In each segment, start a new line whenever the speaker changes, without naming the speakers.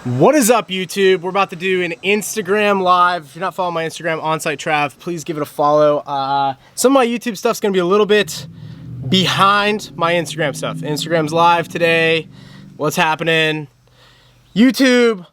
What is up, YouTube? We're about to do an Instagram live. If you're not following my Instagram, Onsite Trav, please give it a follow. Some of my YouTube stuff's gonna be a little bit behind my Instagram stuff. Instagram's live today. What's happening? YouTube,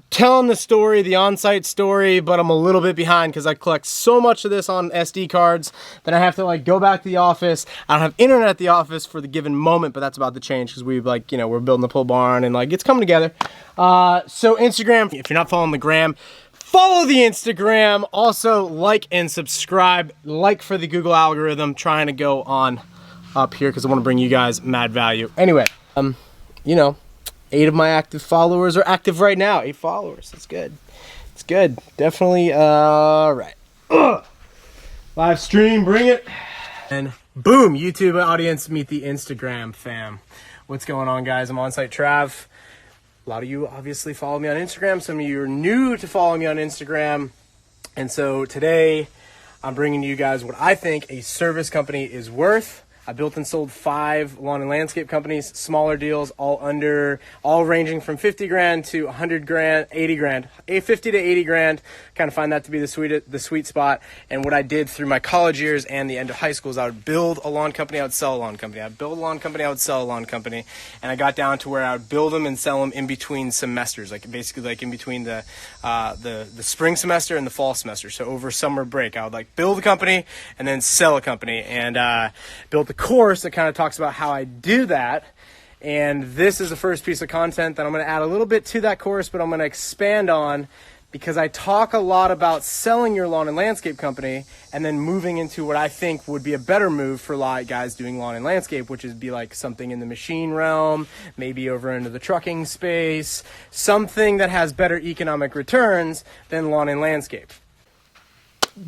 telling the story, the on-site story, but I'm a little bit behind because I collect so much of this on SD cards that I have to go back to the office. I don't have internet at the office for the given moment, but that's about to change because we're building the pole barn and it's coming together. So Instagram, if you're not following the gram, follow the Instagram. Also like and subscribe, for the Google algorithm, trying to go on up here because I want to bring you guys mad value. Anyway, 8 of my active followers are active right now. 8 followers. That's good. It's good. Definitely. Right. Live stream. Bring it. And boom. YouTube audience, meet the Instagram fam. What's going on, guys? I'm Onsite Trav. A lot of you obviously follow me on Instagram. Some of you are new to following me on Instagram. And so today I'm bringing you guys what I think a service company is worth. I built and sold 5 lawn and landscape companies, smaller deals, all ranging from 50 grand to 100 grand, 80 grand, 50 to 80 grand. Kind of find that to be the sweet spot. And what I did through my college years and the end of high school is I would build a lawn company, I would sell a lawn company. I'd build a lawn company, I would sell a lawn company. And I got down to where I would build them and sell them in between semesters, basically in between the spring semester and the fall semester. So over summer break, I would build a company and then sell a company, and built the course that kind of talks about how I do that. And this is the first piece of content that I'm going to add a little bit to that course, but I'm going to expand on, because I talk a lot about selling your lawn and landscape company and then moving into what I think would be a better move for a lot of guys doing lawn and landscape, which is something in the machine realm, maybe over into the trucking space, something that has better economic returns than lawn and landscape.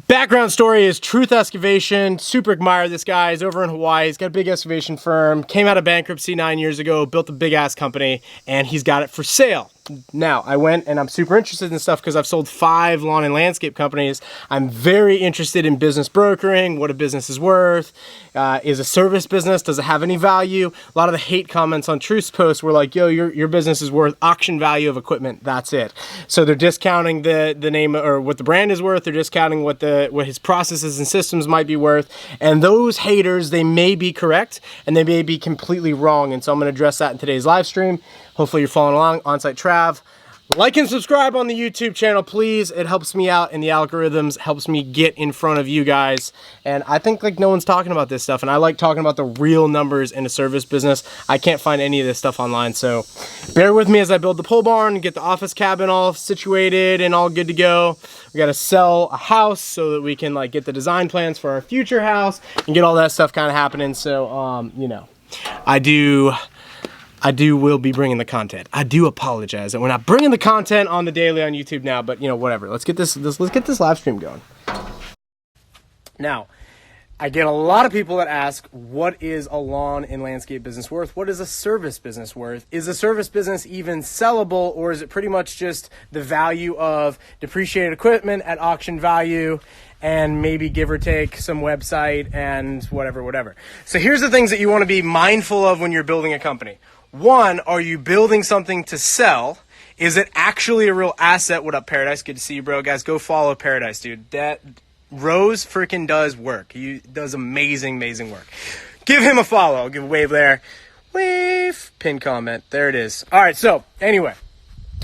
Background story is Truth Excavation. Super admire this guy. He's over in Hawaii. He's got a big excavation firm. Came out of bankruptcy 9 years ago. Built a big ass company, and he's got it for sale. Now, I went and I'm super interested in stuff because I've sold 5 lawn and landscape companies. I'm very interested in business brokering, what a business is worth. Is a service business, does it have any value? A lot of the hate comments on Truth's posts were like, yo, your business is worth auction value of equipment. That's it. So they're discounting the name or what the brand is worth. They're discounting what his processes and systems might be worth. And those haters, they may be correct and they may be completely wrong. And so I'm going to address that in today's live stream. Hopefully you're following along. Onsite Trav. Like and subscribe on the YouTube channel, please. It helps me out in the algorithms, helps me get in front of you guys. And I think no one's talking about this stuff. And I like talking about the real numbers in a service business. I can't find any of this stuff online. So bear with me as I build the pole barn and get the office cabin all situated and all good to go. We got to sell a house so that we can get the design plans for our future house and get all that stuff kind of happening. So, I will be bringing the content. I do apologize that we're not bringing the content on the daily on YouTube now, but whatever. Let's get this live stream going. Now, I get a lot of people that ask, what is a lawn and landscape business worth? What is a service business worth? Is a service business even sellable, or is it pretty much just the value of depreciated equipment at auction value and maybe give or take some website and whatever. So here's the things that you want to be mindful of when you're building a company. 1, are you building something to sell? Is it actually a real asset? What up, Paradise? Good to see you, bro. Guys, go follow Paradise, dude. That Rose freaking does work. He does amazing work. Give him a follow. I'll give a wave there. Wave. Pin comment. There it is. All right, so anyway,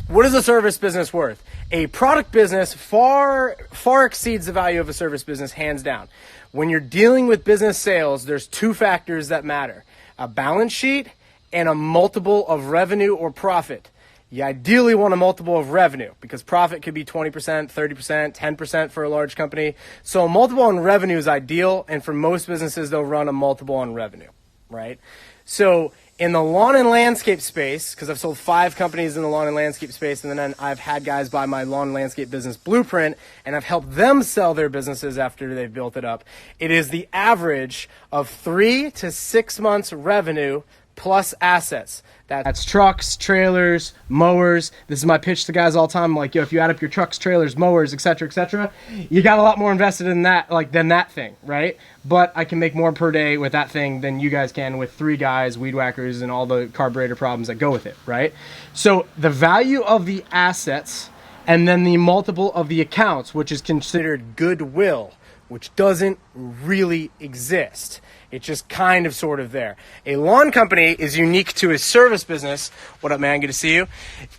what is a service business worth? A product business far exceeds the value of a service business, hands down. When you're dealing with business sales, there's 2 factors that matter: a balance sheet and a multiple of revenue or profit. You ideally want a multiple of revenue because profit could be 20%, 30%, 10% for a large company. So a multiple on revenue is ideal, and for most businesses, they'll run a multiple on revenue, right? So in the lawn and landscape space, because I've sold 5 companies in the lawn and landscape space, and then I've had guys buy my lawn and landscape business blueprint, and I've helped them sell their businesses after they've built it up. It is the average of 3 to 6 months revenue plus assets. That's trucks, trailers, mowers. This is my pitch to guys all the time. I'm like, yo, if you add up your trucks, trailers, mowers, etc., you got a lot more invested in that, than that thing, right? But I can make more per day with that thing than you guys can with 3 guys, weed whackers, and all the carburetor problems that go with it, right? So the value of the assets and then the multiple of the accounts, which is considered goodwill, which doesn't really exist. It's just kind of sort of there. A lawn company is unique to a service business. What up, man? Good to see you.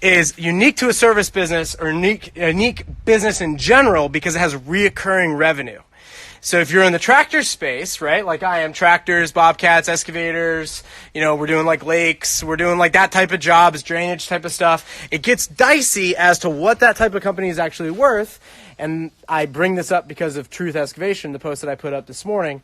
Is unique to a service business or unique business in general because it has reoccurring revenue. So if you're in the tractor space, right, like I am, tractors, bobcats, excavators, we're doing like lakes, we're doing like that type of jobs, drainage type of stuff, it gets dicey as to what that type of company is actually worth. And I bring this up because of Truth Excavation, the post that I put up this morning,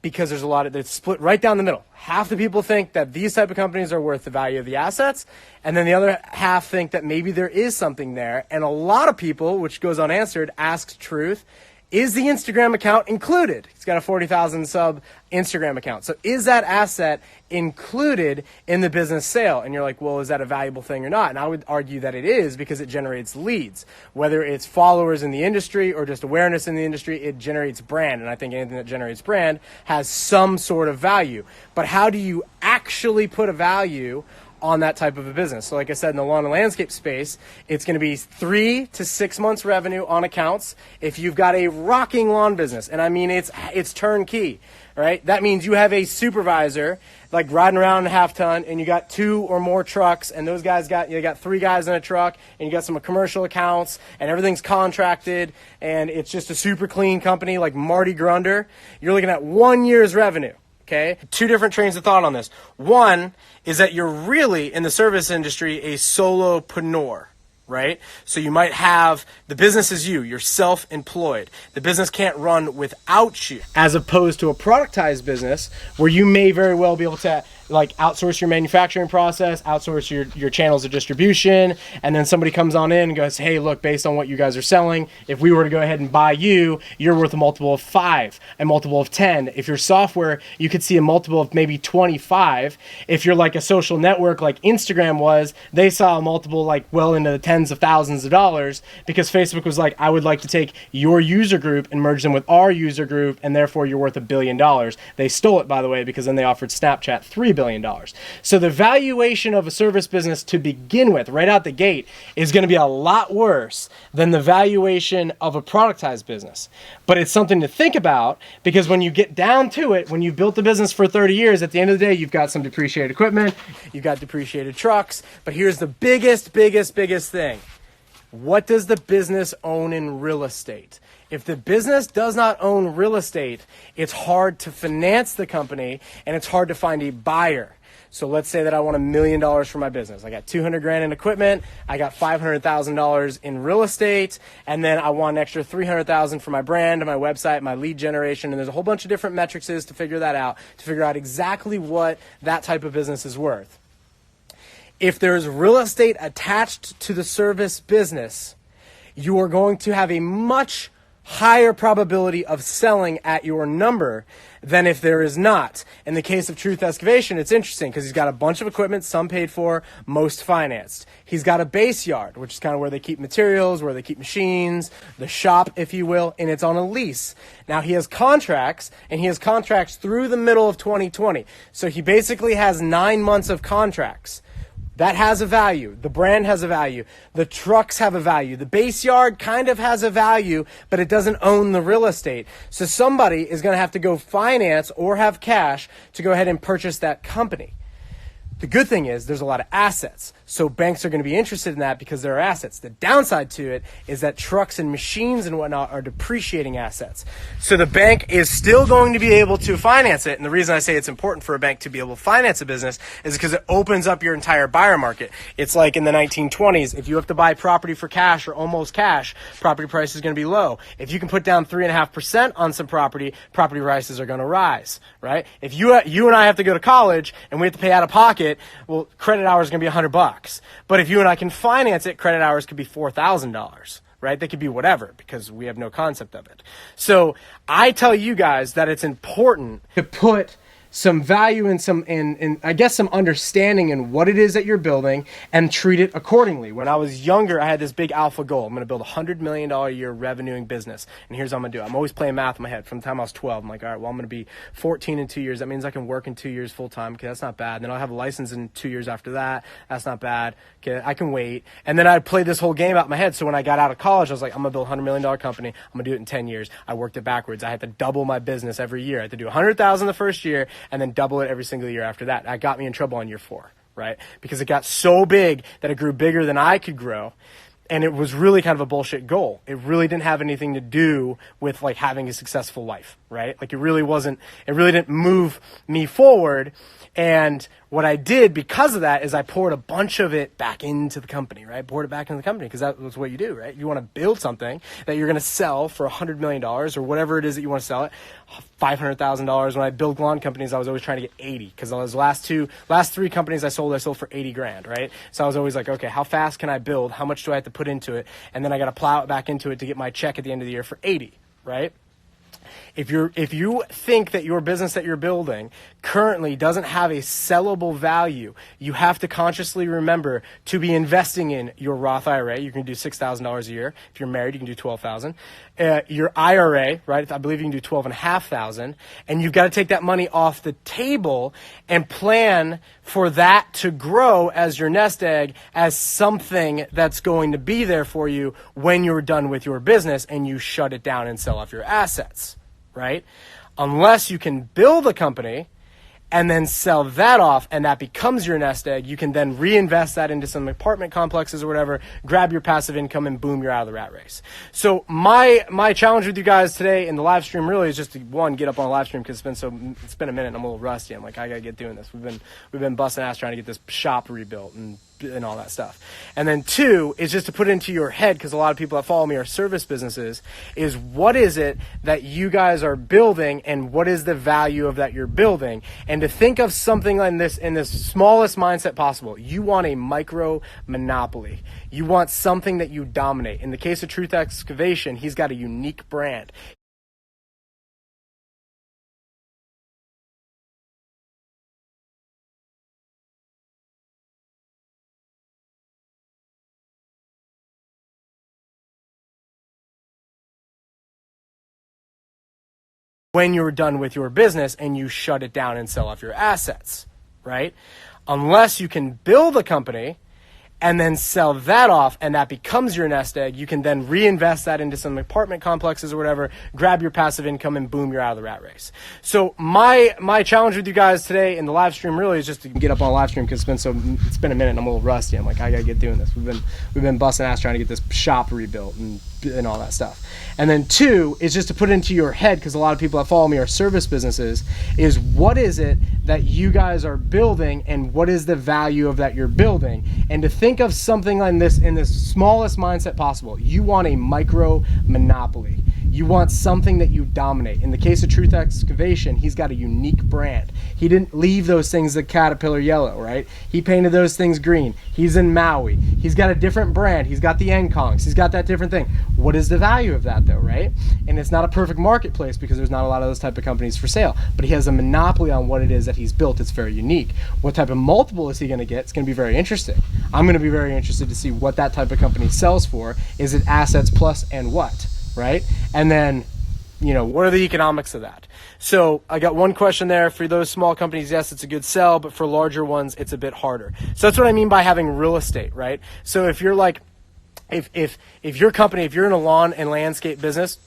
because there's a lot of, it's split right down the middle. Half the people think that these type of companies are worth the value of the assets, and then the other half think that maybe there is something there. And a lot of people, which goes unanswered, ask Truth, is the Instagram account included? He's got a 40,000 sub Instagram account. So is that asset included in the business sale? And you're like, well, is that a valuable thing or not? And I would argue that it is, because it generates leads. Whether it's followers in the industry or just awareness in the industry, it generates brand. And I think anything that generates brand has some sort of value. But how do you actually put a value on that type of a business? So like I said, in the lawn and landscape space, it's going to be 3 to 6 months revenue on accounts if you've got a rocking lawn business. And I mean, it's turnkey, right? That means you have a supervisor like riding around in a half ton, and you got 2 or more trucks, and those guys you got 3 guys in a truck, and you got some commercial accounts, and everything's contracted, and it's just a super clean company like Marty Grunder. You're looking at 1 year's revenue. Okay, 2 different trains of thought on this. One is that you're really, in the service industry, a solopreneur, right? So you might have, the business is you're self-employed. The business can't run without you. As opposed to a productized business where you may very well be able to like outsource your manufacturing process, outsource your channels of distribution, and then somebody comes on in and goes, hey, look, based on what you guys are selling, if we were to go ahead and buy you, you're worth a multiple of 5, a multiple of 10. If you're software, you could see a multiple of maybe 25. If you're like a social network like Instagram was, they saw a multiple like well into the tens of thousands of dollars, because Facebook was like, I would like to take your user group and merge them with our user group, and therefore you're worth $1 billion. They stole it, by the way, because then they offered Snapchat $3 billion. So the valuation of a service business to begin with, right out the gate, is going to be a lot worse than the valuation of a productized business. But it's something to think about, because when you get down to it, when you've built the business for 30 years, at the end of the day, you've got some depreciated equipment, you've got depreciated trucks. But here's the biggest thing. What does the business own in real estate? If the business does not own real estate, it's hard to finance the company, and it's hard to find a buyer. So let's say that I want $1 million for my business. I got 200 grand in equipment, I got $500,000 in real estate, and then I want an extra 300,000 for my brand, my website, my lead generation, and there's a whole bunch of different metrics to figure that out, to figure out exactly what that type of business is worth. If there's real estate attached to the service business, you are going to have a much higher probability of selling at your number than if there is not. In the case of Truth Excavation, it's interesting because he's got a bunch of equipment, some paid for, most financed. He's got a base yard, which is kind of where they keep materials, where they keep machines, the shop, if you will, and it's on a lease. Now he has contracts, and he has contracts through the middle of 2020. So he basically has 9 months of contracts. That has a value. The brand has a value. The trucks have a value. The base yard kind of has a value, but it doesn't own the real estate. So somebody is going to have to go finance or have cash to go ahead and purchase that company. The good thing is there's a lot of assets. So banks are going to be interested in that because there are assets. The downside to it is that trucks and machines and whatnot are depreciating assets. So the bank is still going to be able to finance it. And the reason I say it's important for a bank to be able to finance a business is because it opens up your entire buyer market. It's like in the 1920s, if you have to buy property for cash or almost cash, property price is going to be low. If you can put down 3.5% on some property, property prices are going to rise, right? If you and I have to go to college and we have to pay out of pocket, well, credit hours is going to be $100. But if you and I can finance it, credit hours could be $4,000, right? They could be whatever because we have no concept of it. So I tell you guys that it's important to put some value and and I guess some understanding in what it is that you're building and treat it accordingly. When I was younger, I had this big alpha goal. I'm going to build $100 million a year revenuing business. And here's what I'm going to do. I'm always playing math in my head from the time I was 12. I'm like, all right, well, I'm going to be 14 in 2 years. That means I can work in 2 years full time. Okay, that's not bad. And then I'll have a license in 2 years after that. That's not bad. Okay, I can wait. And then I'd play this whole game out in my head. So when I got out of college, I was like, I'm going to build a $100 million company. I'm going to do it in 10 years. I worked it backwards. I had to double my business every year. I had to do 100,000 the first year and then double it every single year after that. That got me in trouble on year 4, right? Because it got so big that it grew bigger than I could grow. And it was really kind of a bullshit goal. It really didn't have anything to do with like having a successful life, right? Like it really didn't move me forward. And what I did because of that is I poured a bunch of it back into the company, right? Poured it back into the company because that was what you do, right? You want to build something that you're going to sell for $100 million or whatever it is that you want to sell it. $500,000. When I built lawn companies, I was always trying to get 80 because those last 3 companies I sold for 80 grand, right? So I was always like, okay, how fast can I build? How much do I have to put into it? And then I got to plow it back into it to get my check at the end of the year for 80, right? If you think that your business that you're building currently doesn't have a sellable value, you have to consciously remember to be investing in your Roth IRA. You can do $6,000 a year. If you're married, you can do $12,000. Your IRA, right? I believe you can do $12,500. And you've got to take that money off the table and plan for that to grow as your nest egg, as something that's going to be there for you when you're done with your business and you shut it down and sell off your assets. Right? Unless you can build a company and then sell that off and that becomes your nest egg, you can then reinvest that into some apartment complexes or whatever, grab your passive income and boom, you're out of the rat race. So my challenge with you guys today in the live stream really is just to, one, get up on a live stream because it's been a minute and I'm a little rusty. I'm like, I got to get doing this. We've been busting ass trying to get this shop rebuilt and all that stuff. And then 2 is just to put into your head, because a lot of people that follow me are service businesses, is what is it that you guys are building and what is the value of that you're building? And to think of something like this in the smallest mindset possible. You want a micro monopoly. You want something that you dominate. In the case of Truth Excavation, he's got a unique brand. When you're done with your business and you shut it down and sell off your assets, right? Unless you can build a company and then sell that off and that becomes your nest egg, you can then reinvest that into some apartment complexes or whatever, grab your passive income and boom, you're out of the rat race. So my challenge with you guys today in the live stream really is just to get up on a live stream because it's been a minute and I'm a little rusty. I'm like, I got to get doing this. We've been busting ass trying to get this shop rebuilt and all that stuff. And then 2 is just to put into your head, because a lot of people that follow me are service businesses, is what is it that you guys are building and what is the value of that you're building? And to think of something like this in the smallest mindset possible. You want a micro monopoly. You want something that you dominate. In the case of Truth Excavation, he's got a unique brand. He didn't leave those things the Caterpillar yellow, right? He painted those things green. He's in Maui. He's got a different brand. He's got the Nkongs. He's got that different thing. What is the value of that though, right? And it's not a perfect marketplace because there's not a lot of those type of companies for sale, but he has a monopoly on what it is that he's built. It's very unique. What type of multiple is he going to get? It's going to be very interesting. I'm going to be very interested to see what that type of company sells for. Is it assets plus and what, right? And then, what are the economics of that? So I got one question there. For those small companies, yes, it's a good sell, but for larger ones, it's a bit harder. So that's what I mean by having real estate, right? So if you're like, if your company, if you're in a lawn and landscape business,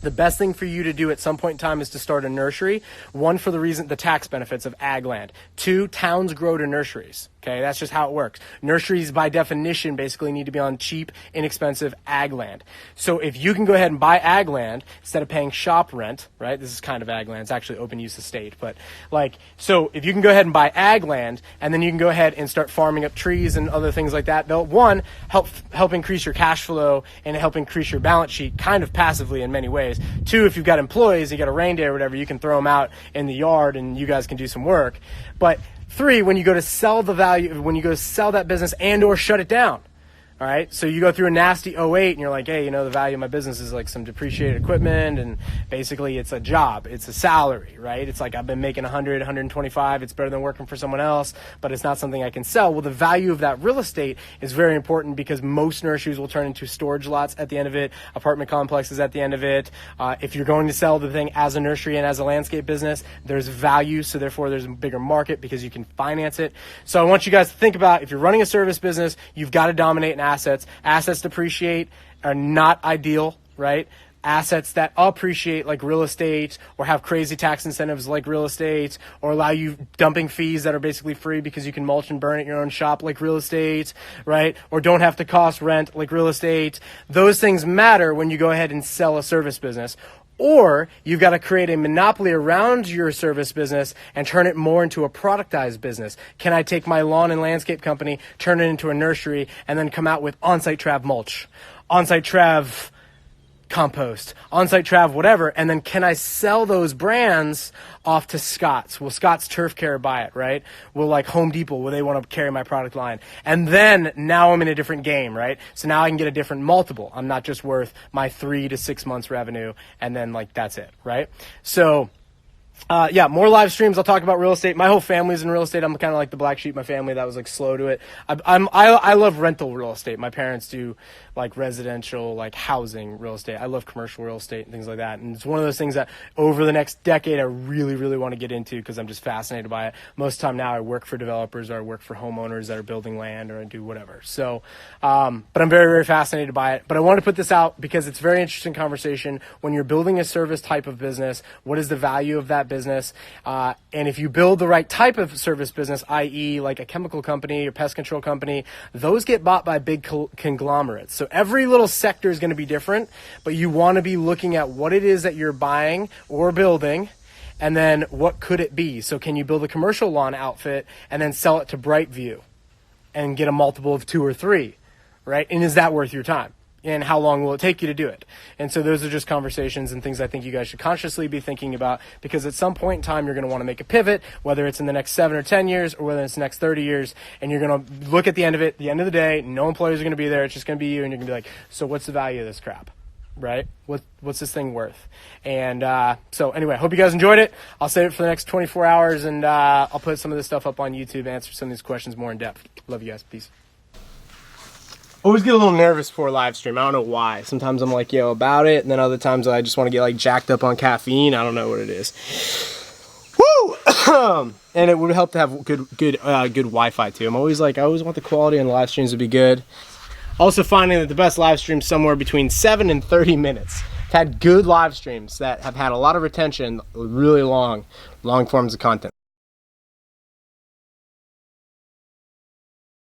the best thing for you to do at some point in time is to start a nursery. 1, for the tax benefits of ag land. 2, towns grow to nurseries. Okay, that's just how it works. Nurseries, by definition, basically need to be on cheap, inexpensive ag land. So if you can go ahead and buy ag land instead of paying shop rent, right? This is kind of ag land. It's actually open use estate. But so if you can go ahead and buy ag land and then you can go ahead and start farming up trees and other things like that, they'll, 1, help increase your cash flow and help increase your balance sheet kind of passively in many ways. 2, if you've got employees, you got a rain day or whatever, you can throw them out in the yard and you guys can do some work. But 3, when you go to sell that business and or shut it down, All right, so you go through a nasty '08 and you're like, hey, you know, the value of my business is like some depreciated equipment, and basically it's a job, it's a salary, right? It's like I've been making 100, 125, it's better than working for someone else, but it's not something I can sell. Well, the value of that real estate is very important because most nurseries will turn into storage lots at the end of it, apartment complexes at the end of it. If you're going to sell the thing as a nursery and as a landscape business, there's value, so therefore there's a bigger market because you can finance it. So I want you guys to think about, if you're running a service business, you've got to dominate in assets. Assets depreciate are not ideal, right? Assets that appreciate, like real estate, or have crazy tax incentives like real estate, or allow you dumping fees that are basically free because you can mulch and burn at your own shop like real estate, right? Or don't have to cost rent like real estate. Those things matter when you go ahead and sell a service business. Or you've got to create a monopoly around your service business and turn it more into a productized business. Can I take my lawn and landscape company, turn it into a nursery, and then come out with on-site Trav mulch, on-site Trav compost, on-site Trav whatever, and then can I sell those brands off to Scott's? Will Scott's Turf Care buy it, right? Will like Home Depot, will they want to carry my product line? And then now I'm in a different game, right? So now I can get a different multiple. I'm not just worth my 3 to 6 months revenue and then like that's it, right? So yeah, more live streams. I'll talk about real estate. My whole family's in real estate. I'm kind of like the black sheep of my family that was like slow to it. I love rental real estate. My parents do like residential, like housing real estate. I love commercial real estate and things like that. And it's one of those things that over the next decade, I really, really want to get into because I'm just fascinated by it. Most of the time now I work for developers or I work for homeowners that are building land or I do whatever. So, but I'm very, very fascinated by it. But I want to put this out because it's a very interesting conversation. When you're building a service type of business, what is the value of that business? And if you build the right type of service business, i.e. like a chemical company or pest control company, those get bought by big conglomerates. So every little sector is going to be different, but you want to be looking at what it is that you're buying or building, and then what could it be? So can you build a commercial lawn outfit and then sell it to Brightview and get a multiple of 2 or 3, right? And is that worth your time? And how long will it take you to do it? And so those are just conversations and things I think you guys should consciously be thinking about, because at some point in time, you're going to want to make a pivot, whether it's in the next 7 or 10 years or whether it's the next 30 years. And you're going to look at the end of it, the end of the day, no employees are going to be there. It's just going to be you. And you're going to be like, so what's the value of this crap? Right? What's this thing worth? And so anyway, hope you guys enjoyed it. I'll save it for the next 24 hours and I'll put some of this stuff up on YouTube, answer some of these questions more in depth. Love you guys. Peace. Always get a little nervous before a live stream. I don't know why. Sometimes I'm like, yo, about it. And then other times I just want to get like jacked up on caffeine. I don't know what it is. Woo! And it would help to have good Wi-Fi too. I always want the quality on the live streams to be good. Also finding that the best live streams somewhere between 7 and 30 minutes. I've had good live streams that have had a lot of retention, really long forms of content.